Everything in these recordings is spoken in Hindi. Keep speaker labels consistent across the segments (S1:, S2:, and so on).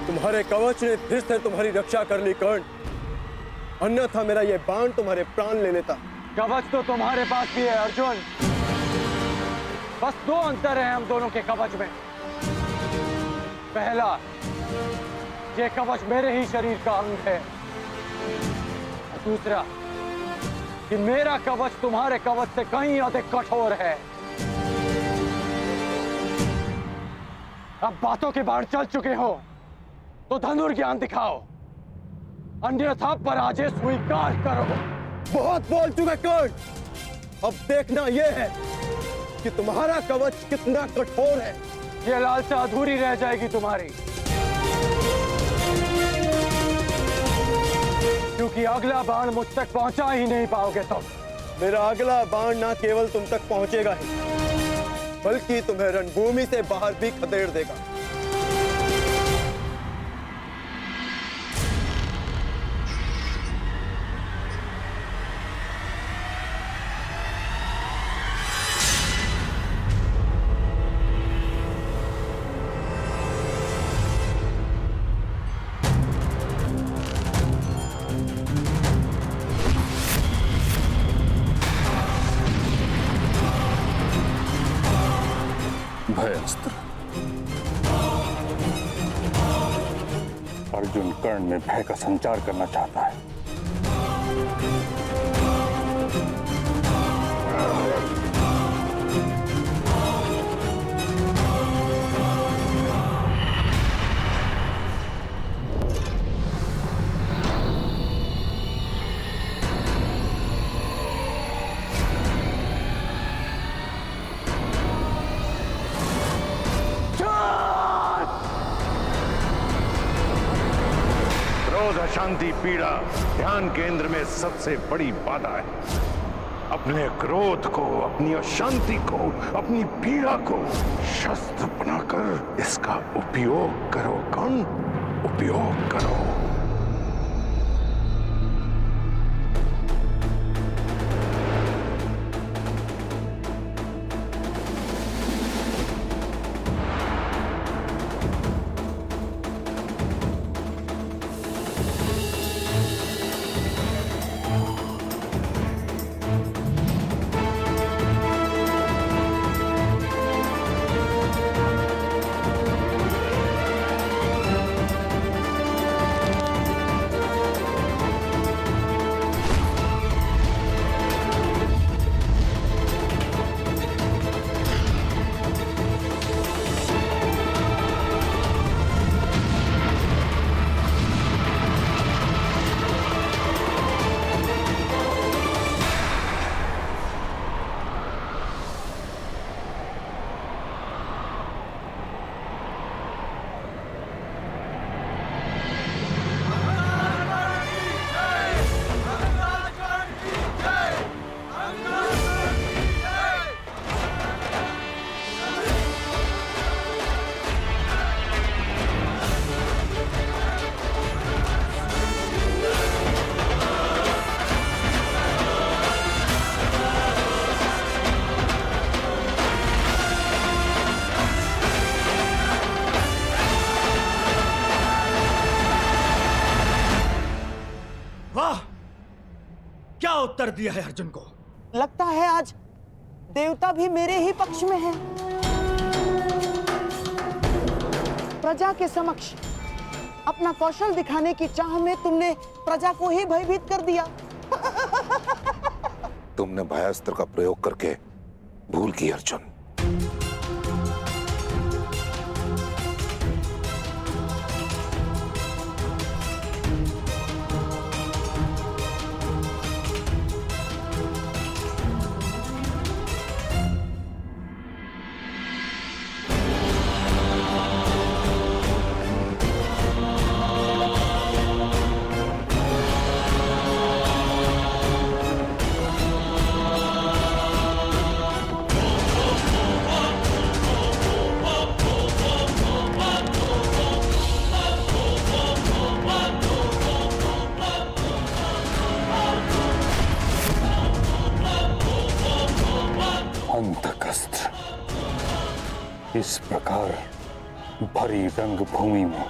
S1: तुम्हारे कवच ने फिर से तुम्हारी रक्षा कर ली कर्ण, अन्यथा मेरा ये बाण तुम्हारे प्राण ले लेता।
S2: कवच तो तुम्हारे पास भी है अर्जुन, बस दो अंतर है हम दोनों के कवच में। पहला, ये कवच मेरे ही शरीर का अंग है। दूसरा, कि मेरा कवच तुम्हारे कवच से कहीं अधिक कठोर है। अब बातों के बाढ़ चल चुके हो तो धनुर्ज्ञान दिखाओ, अन्यथा पराजय स्वीकार करो।
S1: बहुत बोल चुके कर्ण, अब देखना यह है कि तुम्हारा कवच कितना कठोर है।
S2: यह लालसा अधूरी रह जाएगी तुम्हारी, क्योंकि अगला बाण मुझ तक पहुंचा ही नहीं पाओगे तुम।
S1: मेरा अगला बाण ना केवल तुम तक पहुंचेगा ही, बल्कि तुम्हें रणभूमि से बाहर भी खदेड़ देगा।
S3: भयास्त्र। अर्जुन कर्ण में भय का संचार करना चाहता है।
S4: अशांति, पीड़ा ध्यान केंद्र में सबसे बड़ी बाधा है। अपने क्रोध को, अपनी अशांति को, अपनी पीड़ा को शस्त्र बनाकर इसका उपयोग करो कर्ण, उपयोग करो।
S5: क्या उत्तर दिया है अर्जुन को?
S6: लगता है आज देवता भी मेरे ही पक्ष में है। प्रजा के समक्ष अपना कौशल दिखाने की चाह में तुमने प्रजा को ही भयभीत कर दिया।
S3: तुमने भयास्त्र का प्रयोग करके भूल की अर्जुन।
S7: घातक अस्त्र। इस प्रकार भरी रंग भूमि में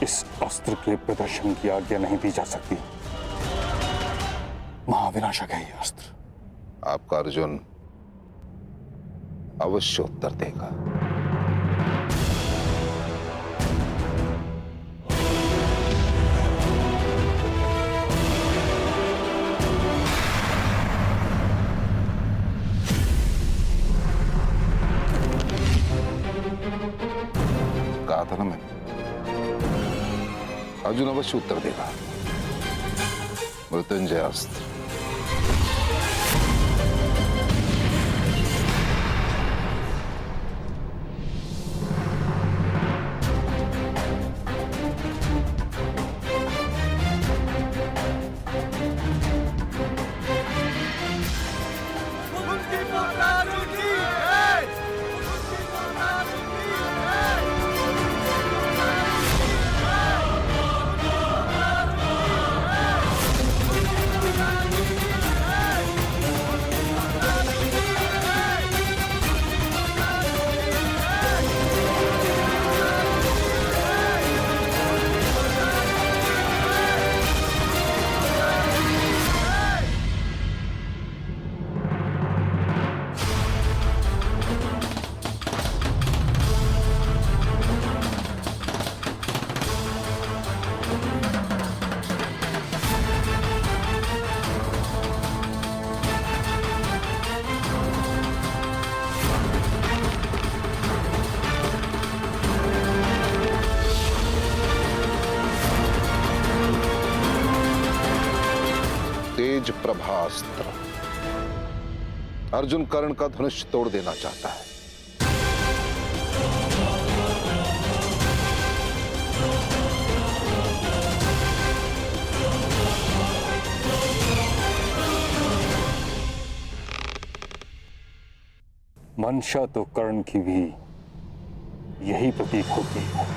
S7: इस अस्त्र के प्रदर्शन की आज्ञा नहीं दी जा सकती। महाविनाशक है यह अस्त्र।
S3: आपका अर्जुन अवश्य उत्तर देगा। कहा था ना मैंने, अर्जुन अवश्य उत्तर देगा। मृत्युंजय अस्त्र। तेज प्रभास्त्र। अर्जुन कर्ण का धनुष तोड़ देना चाहता है।
S7: मंशा तो कर्ण की भी यही प्रतीक होती है।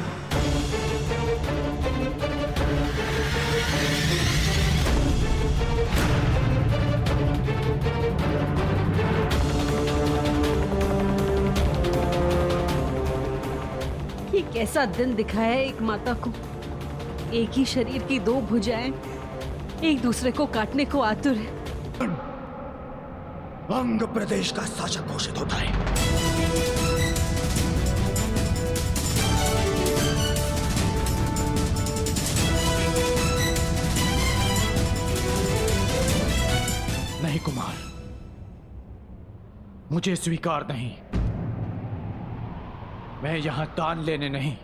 S8: ये कैसा दिन दिखाया है एक माता को। एक ही शरीर की दो भुजाएं एक दूसरे को काटने को आतुर है।
S5: अंग प्रदेश का शासक घोषित होता है।
S2: नहीं कुमार, मुझे स्वीकार नहीं। मैं यहां दान लेने नहीं,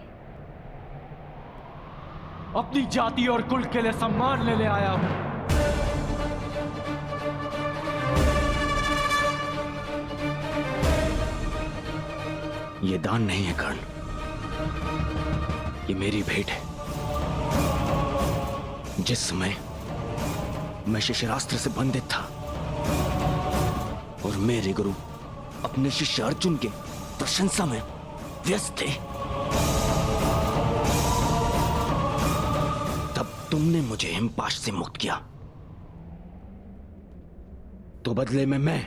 S2: अपनी जाति और कुल के लिए सम्मान लेने आया हूं।
S5: ये दान नहीं है कर्ण, ये मेरी भेंट है। जिस समय मैं शिष्यरास्त्र से बंधित था और मेरे गुरु अपने शिष्य अर्जुन के प्रशंसा में व्यस्त थे, तब तुमने मुझे हिमपाश से मुक्त किया। तो बदले में मैं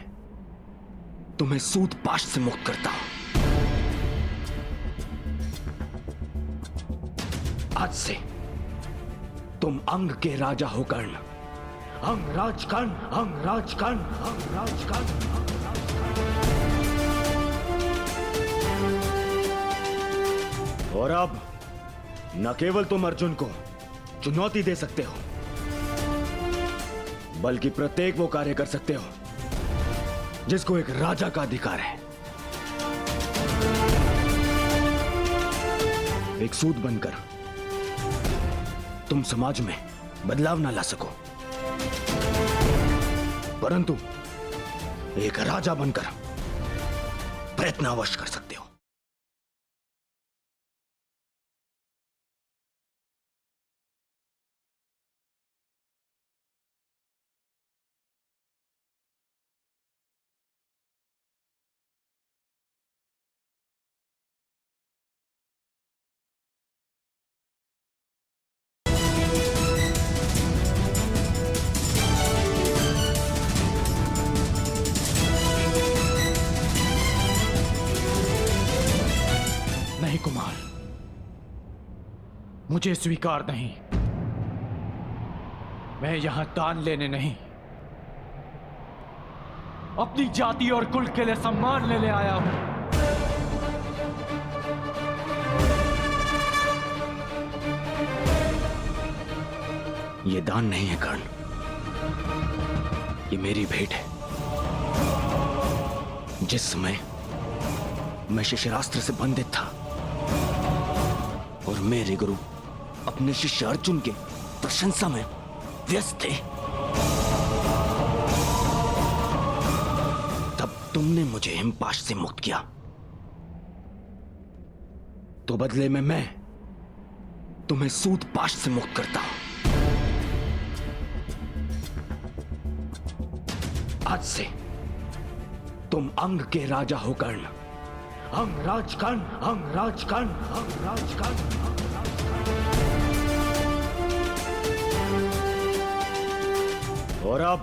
S5: तुम्हें सूतपाश से मुक्त करता हूं। आज से तुम अंग के राजा हो कर्ण। अंगराज कर्ण, अंगराज कर्ण, अंगराज कर्ण। और अब न केवल तुम अर्जुन को चुनौती दे सकते हो, बल्कि प्रत्येक वो कार्य कर सकते हो जिसको एक राजा का अधिकार है। एक सूत बनकर तुम समाज में बदलाव ना ला सको, परंतु एक राजा बनकर प्रयत्न अवश्य कर सकते हो। राजकुमार, मुझे स्वीकार नहीं। मैं यहां दान लेने नहीं, अपनी जाति और कुल के लिए सम्मान लेने आया हूं। ये दान नहीं है कर्ण, ये मेरी भेंट है। जिस समय मैं शिष्यरास्त्र से बंधित था और मेरे गुरु अपने शिष्य अर्जुन के प्रशंसा में व्यस्त थे, तब तुमने मुझे हिमपाश से मुक्त किया। तो बदले में मैं तुम्हें सूतपाश से मुक्त करता हूं। आज से तुम अंग के राजा हो कर्ण। अंगराज कर्ण, अंगराज कर्ण, अंगराज कर्ण, अंगराज कर्ण। और अब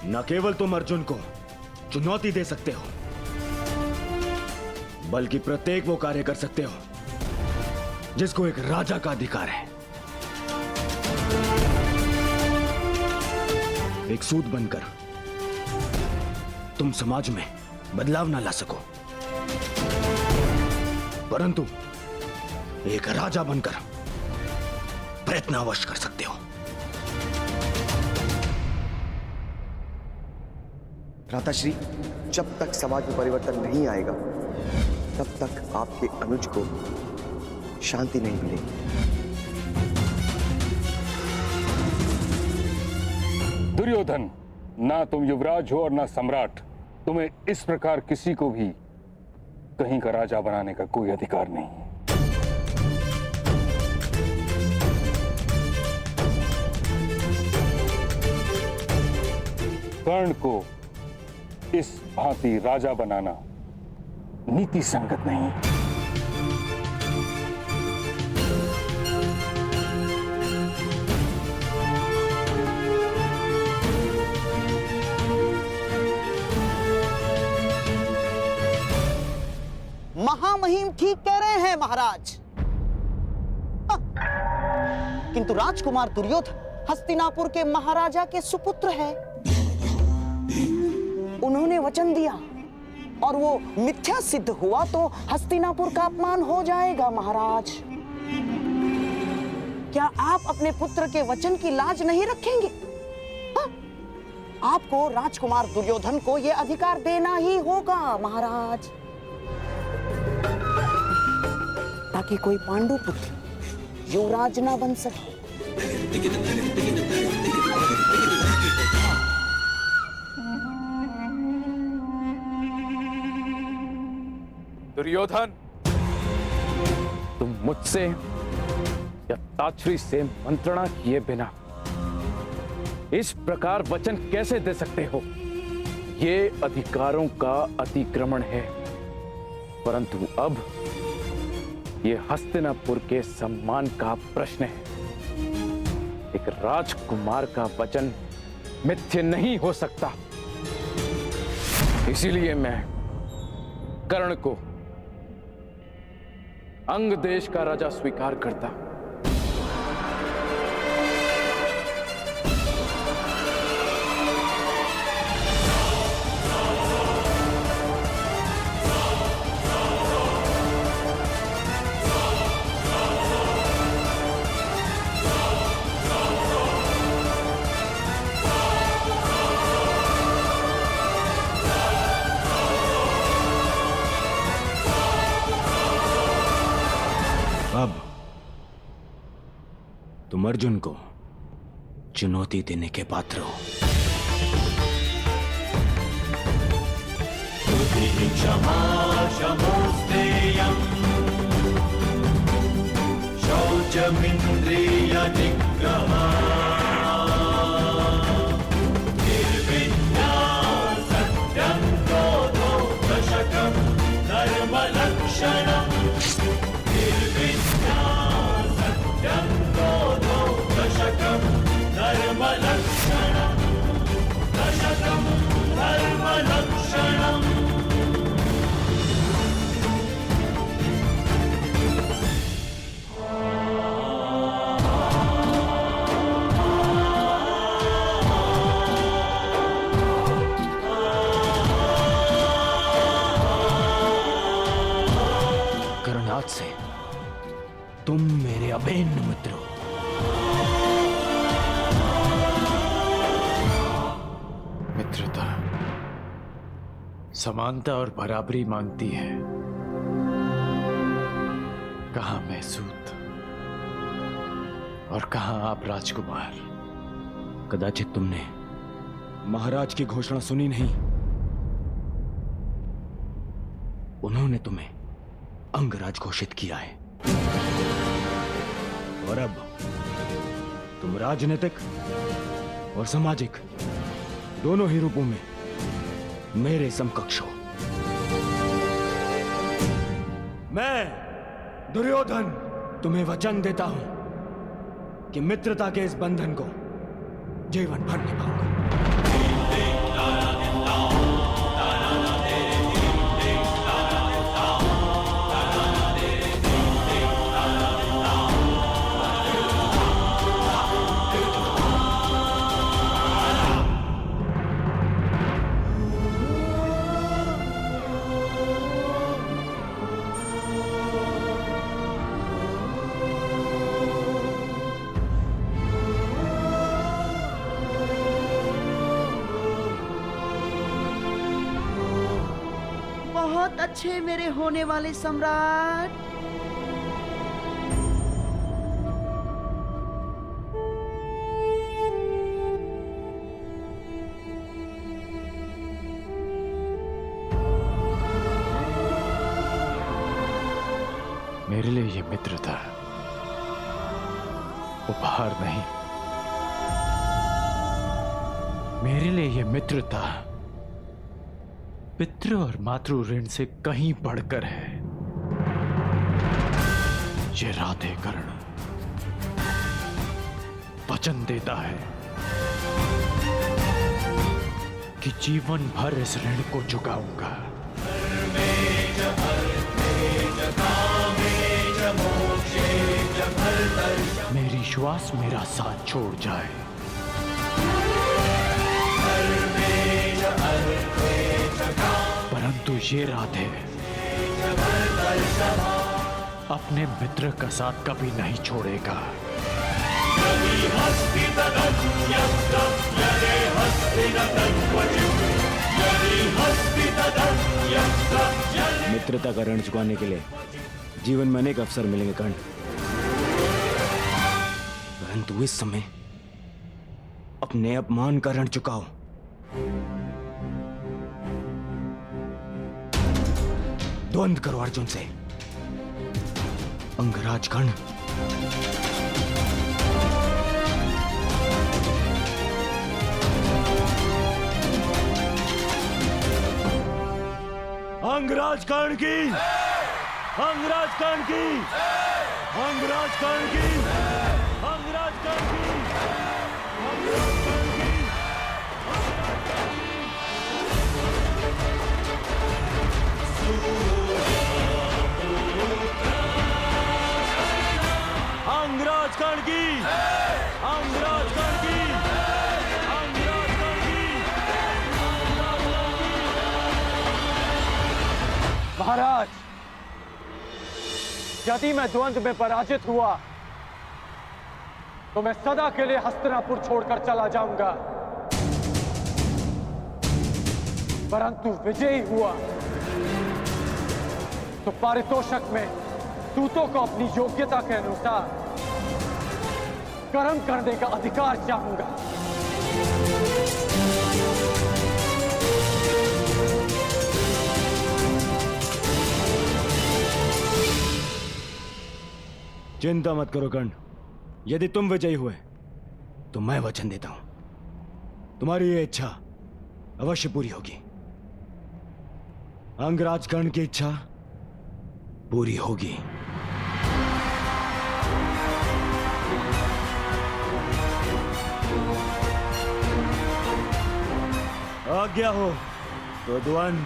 S5: न केवल तुम अर्जुन को चुनौती दे सकते हो, बल्कि प्रत्येक वो कार्य कर सकते हो जिसको एक राजा का अधिकार है। एक सूत बनकर तुम समाज में बदलाव ना ला सको, परंतु एक राजा बनकर प्रयत्न अवश्य कर सकते हो।
S9: भ्राताश्री, जब तक समाज में परिवर्तन नहीं आएगा तब तक आपके अनुज को शांति नहीं मिलेगी।
S7: दुर्योधन, ना तुम युवराज हो और ना सम्राट। तुम्हें इस प्रकार किसी को भी कहीं का राजा बनाने का कोई अधिकार नहीं है। कर्ण को इस भांति राजा बनाना नीति संगत नहीं है।
S6: महामहिम ठीक कह रहे हैं महाराज। किंतु राजकुमार दुर्योधन हस्तिनापुर के महाराजा के सुपुत्र है। उन्होंने वचन दिया और वो मिथ्या सिद्ध हुआ तो हस्तिनापुर का अपमान हो जाएगा महाराज। क्या आप अपने पुत्र के वचन की लाज नहीं रखेंगे? आपको राजकुमार दुर्योधन को यह अधिकार देना ही होगा महाराज, ताकि कोई पांडु पुत्र युवराज ना बन सके।
S2: दुर्योधन, तुम मुझसे या ताक्षरी से मंत्रणा किए बिना इस प्रकार वचन कैसे दे सकते हो? ये अधिकारों का अतिक्रमण है। परंतु अब ये हस्तिनापुर के सम्मान का प्रश्न है। एक राजकुमार का वचन मिथ्य नहीं हो सकता। इसीलिए मैं कर्ण को अंग देश का राजा स्वीकार करता।
S5: अब तुम अर्जुन को चुनौती देने के पात्र हो।
S10: क्षमा शमोस्तेयम् शौचमिन्द्रिय निग्रहः निर्विद्या सत्यं क्रोधो दशकं धर्मलक्षणम् निर्विद्या सत्यं क्रोधो दशकं धर्मलक्षणम् दशकं धर्मलक्षणम्
S5: से तुम मेरे अभिन्न मित्र हो।
S11: मित्रता समानता और बराबरी मांगती है। कहां मैं सूत और कहां आप राजकुमार।
S5: कदाचित तुमने महाराज की घोषणा सुनी नहीं। उन्होंने तुम्हें अंगराज घोषित किया है और अब तुम राजनीतिक और सामाजिक दोनों ही रूपों में मेरे समकक्ष हो। मैं दुर्योधन तुम्हें वचन देता हूं कि मित्रता के इस बंधन को जीवन भर निभाऊंगा।
S6: बहुत अच्छे मेरे होने वाले सम्राट।
S11: मेरे लिए ये मित्रता उपहार नहीं, मेरे लिए ये मित्रता पितृ और मातृ ऋण से कहीं बढ़कर है। ये राधे कर्ण वचन देता है कि जीवन भर इस ऋण को चुकाऊंगा। मेरी श्वास मेरा साथ छोड़ जाए, परंतु ये राधे अपने मित्र का साथ कभी नहीं छोड़ेगा।
S5: मित्रता का ऋण चुकाने के लिए जीवन में अनेक अवसर मिलेंगे कर्ण, परंतु इस समय अपने अपमान का ऋण चुकाओ। द्वंद्व करो अर्जुन से। अंगराज कर्ण अंगराज कर्ण की, अंगराज कर्ण की, अंगराज कर्ण की, अंगराज कर्ण की, अंगराज कर्ण की। अंगराज कर्ण की, अंगराज कर्ण की, अंगराज कर्ण की।
S2: महाराज, यदि मैं द्वंद्व में पराजित हुआ तो मैं सदा के लिए हस्तिनापुर छोड़कर चला जाऊंगा, परंतु विजयी हुआ तो पारितोषक में दूतों को अपनी योग्यता के अनुसार कर्म करने का अधिकार चाहूंगा।
S5: चिंता मत करो कर्ण, यदि तुम विजयी हुए तो मैं वचन देता हूं तुम्हारी ये इच्छा अवश्य पूरी होगी। अंगराज कर्ण की इच्छा पूरी होगी। आज्ञा हो तो द्वंद्व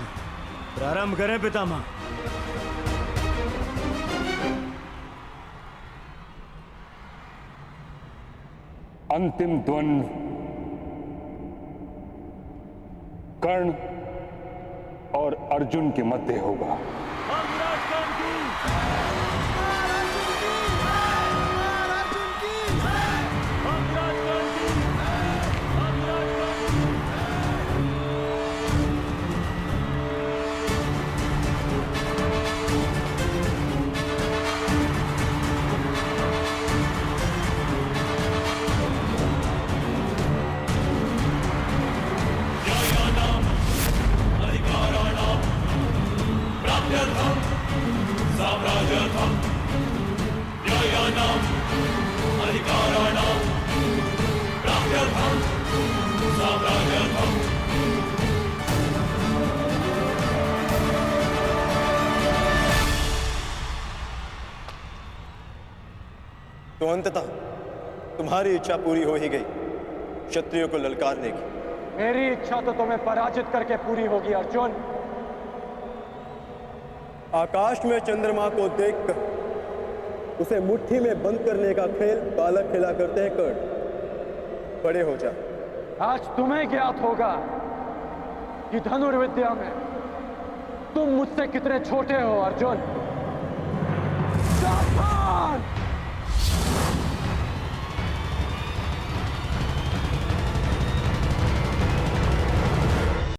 S5: प्रारंभ करें पितामह।
S7: अंतिम द्वंद्व कर्ण और अर्जुन के मध्य होगा।
S5: अंगराज कर्ण की
S10: राज्यर्थम साम्राज्यर्थम न्यायानाम अधिकाराणाम प्राप्त्यर्थम साम्राज्यर्थम
S1: तो अंततः तुम्हारी इच्छा पूरी हो ही गई, क्षत्रियों को ललकारने की।
S5: मेरी इच्छा तो तुम्हें पराजित करके पूरी होगी अर्जुन।
S1: आकाश में चंद्रमा को देखकर उसे मुट्ठी में बंद करने का खेल बालक खेला करते हैं कर्ण। बड़े हो जा।
S5: आज तुम्हें ज्ञात होगा कि धनुर्विद्या में तुम मुझसे कितने छोटे हो अर्जुन।